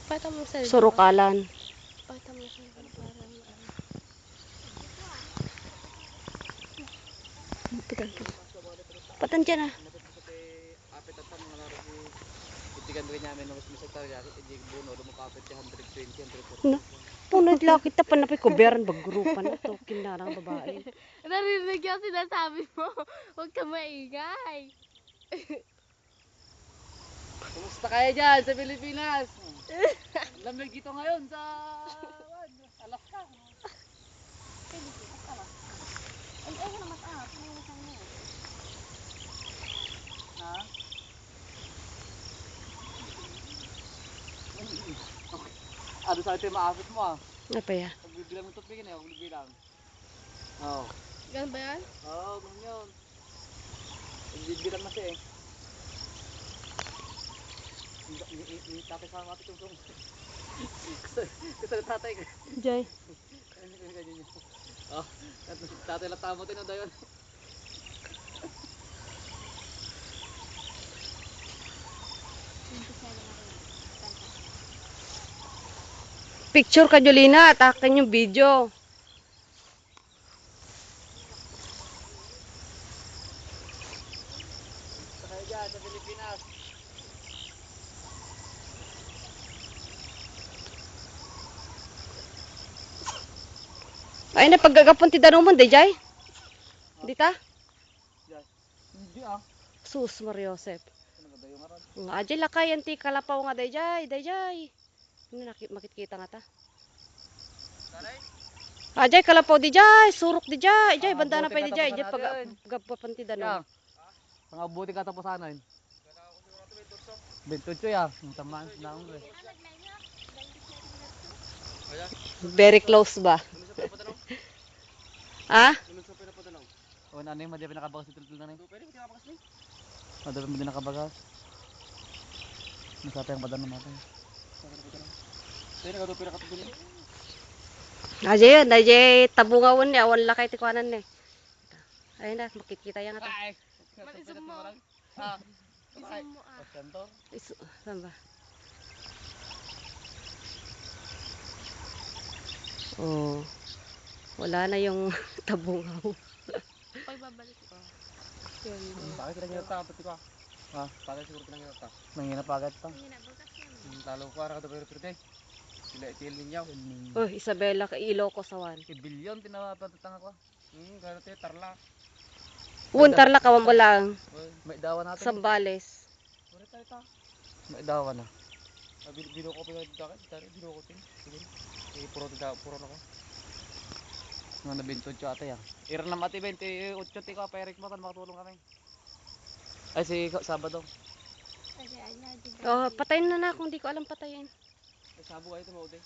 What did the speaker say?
Pata mo sa Surukalan. Pata mo sa parang Patan dyan ah. Apit at mga laro si itigan rin namin ng mismo sekretary hindi buno lumukapit 120 No. 140. Punod lang kita pa na kuberan baggrupan na to. Kinarang babae. narinig yung sinasabi mo. Huwag ka maingay. Kumusta kayo dyan sa Pilipinas? Lamig ito ngayon sa Alaska. Ay, naman pinilisan mo. Ha? Ano sa ito yung maakit mo ah? Ano pa ya? Pagbibilang ng tubigin eh, huwag bilang. Oo. Ganun ba yan? Oo, ganun yun. Pagbibilang na siya eh. Tatay sa kapit yung kung. Gusto na tatay ka. Jay. Oh, tatay lang tamo tinanda yun. Picture ka Jolina. Atakin yung video. Sa kayo dyan sa Pilipinas. Ay na paggagapon ti Danumon day Jay. Di ta? Hindi ah. Sus Mariosep. Ano ba dayo nga ron? Nga ajay lakay anti kalapaw nga day Jay. Ano makikita nga ta? Taray? Ajay kalapaw di Jay, surok di Jay, banda na pa di Jay, paggapapan ti Danom. Ang abuti katapusanan. 28 ya. Ang tamaan na ako eh. Very close ba? Ha? O ano yung madya pinakabagas si Tultul na rin? Pwede pinakabagas rin. Madami mo din nakabagas. Masapa yung padano natin. Pwede nakabagas pinakatulin. Ajay tabungawan ni awan lakay ti kuanan ni. Ayun na makikita yan ata. Malisog mo. Ah. Isog mo ah. Paskantor. Saan ba? Oh. Wala na yung tabungaw. Pag babalik ko. Yun. Bakit pinagkita ka? Pati ko ah. Ah, bakit siguro pinagkita? Nanginapagat pa. Hinabagas yan. Talo ko ara ka pero pwede. Sila itil ninyo. Oh, Isabela ka ilo ko sawan. Bilyon tinawapatatang ako. Garante tarla. Untar la kawam lang. May dawa natin. Sambales. Pure tayo ta. May dawa na. Bilo ko pa yung dakat, tari bilo ko tin. Sige. Puro na ko. Mga nabintod siya ate ya. Iran na mati 28 ti ko pa Eric mo kan makatulong kami. Ay si Sabado. Kasi ay na. Oh, patayin na na kung di ko alam patayin. Ay sabo ay tumaw din.